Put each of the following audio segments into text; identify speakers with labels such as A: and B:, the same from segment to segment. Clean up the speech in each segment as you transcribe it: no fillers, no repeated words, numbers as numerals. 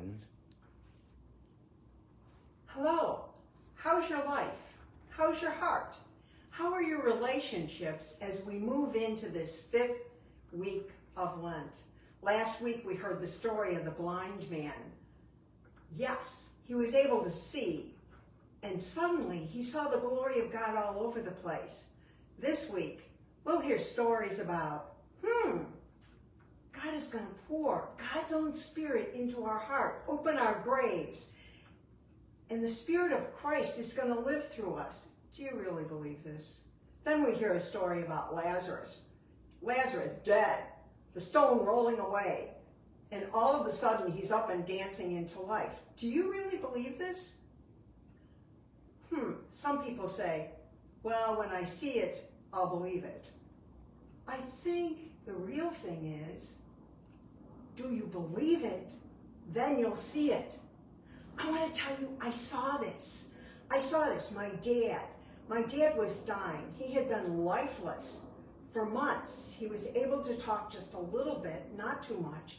A: Bergen.
B: Hello. How's your life? How's your heart? How are your relationships as we move into this 5th week of Lent? Last week we heard the story of the blind man. Yes, he was able to see, and suddenly he saw the glory of God all over the place. This week we'll hear stories about, God is going to pour God's own Spirit into our heart, open our graves, and the Spirit of Christ is going to live through us. Do you really believe this? Then we hear a story about Lazarus. Lazarus dead, the stone rolling away, and all of a sudden he's up and dancing into life. Do you really believe this? Some people say, well, when I see it, I'll believe it. I think the real thing is, do you believe it? Then you'll see it. I want to tell you, I saw this. My dad was dying. He had been lifeless for months. He was able to talk just a little bit, not too much.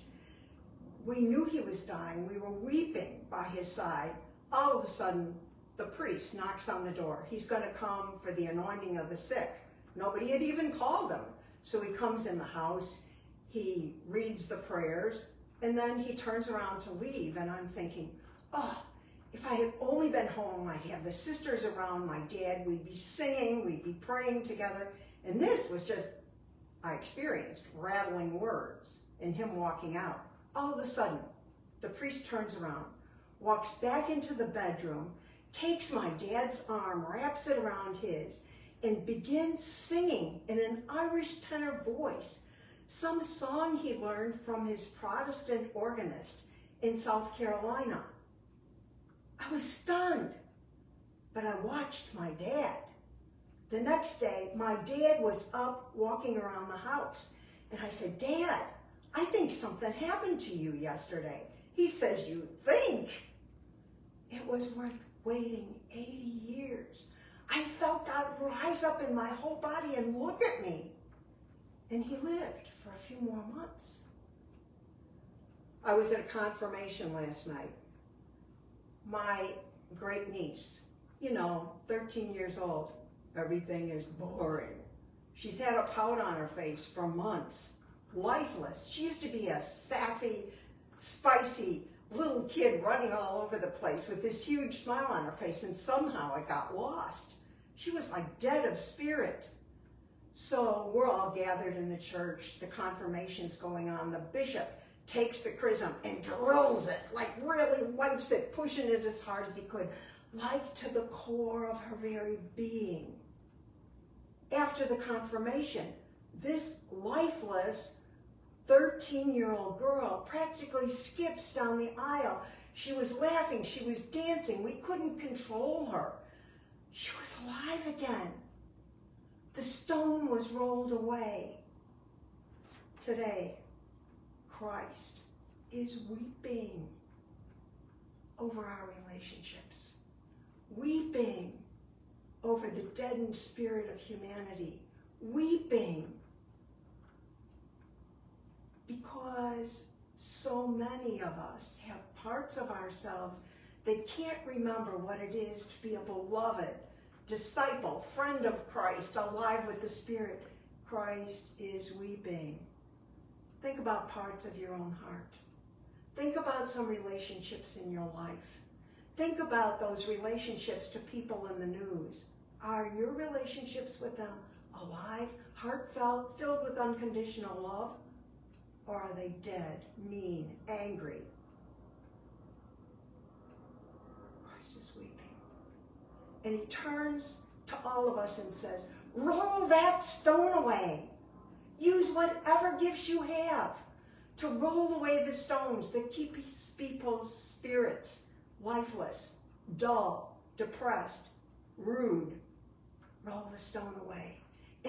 B: We knew he was dying. We were weeping by his side. All of a sudden, the priest knocks on the door. He's going to come for the anointing of the sick. Nobody had even called him. So he comes in the house, he reads the prayers, and then he turns around to leave. And I'm thinking, oh, if I had only been home, I'd have the sisters around, my dad, we'd be singing, we'd be praying together. And this was just, I experienced rattling words and him walking out. All of a sudden, the priest turns around, walks back into the bedroom, takes my dad's arm, wraps it around his, and begins singing in an Irish tenor voice, some song he learned from his Protestant organist in South Carolina. I was stunned, but I watched my dad. The next day, my dad was up walking around the house, and I said, Dad, I think something happened to you yesterday. He says, you think? It was worth waiting 80 years. I felt God rise up in my whole body and look at me. And he lived for a few more months. I was at a confirmation last night. My great niece, 13 years old, everything is boring. She's had a pout on her face for months, lifeless. She used to be a sassy, spicy little kid running all over the place with this huge smile on her face, and somehow it got lost. She was like dead of spirit. So we're all gathered in the church, the confirmation's going on, the bishop takes the chrism and drills it, like really wipes it, pushing it as hard as he could, like to the core of her very being. After the confirmation, this lifeless 13-year-old girl practically skips down the aisle. She was laughing, she was dancing, we couldn't control her. She was alive again. The stone was rolled away. Today, Christ is weeping over our relationships, weeping over the deadened spirit of humanity, weeping because so many of us have parts of ourselves that can't remember what it is to be a beloved disciple, friend of Christ, alive with the Spirit. Christ is weeping. Think about parts of your own heart. Think about some relationships in your life. Think about those relationships to people in the news. Are your relationships with them alive, heartfelt, filled with unconditional love? Or are they dead, mean, angry? Christ is weeping. And he turns to all of us and says, roll that stone away. Use whatever gifts you have to roll away the stones that keep people's spirits lifeless, dull, depressed, rude. Roll the stone away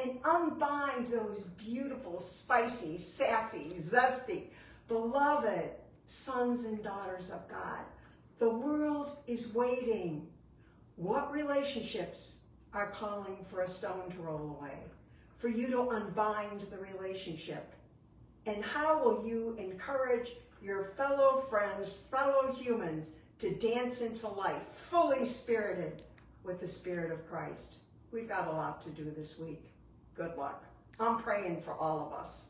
B: and unbind those beautiful, spicy, sassy, zesty, beloved sons and daughters of God. The world is waiting. What relationships are calling for a stone to roll away? For you to unbind the relationship? And how will you encourage your fellow friends, fellow humans, to dance into life, fully spirited with the Spirit of Christ. We've got a lot to do this week. Good luck. I'm praying for all of us.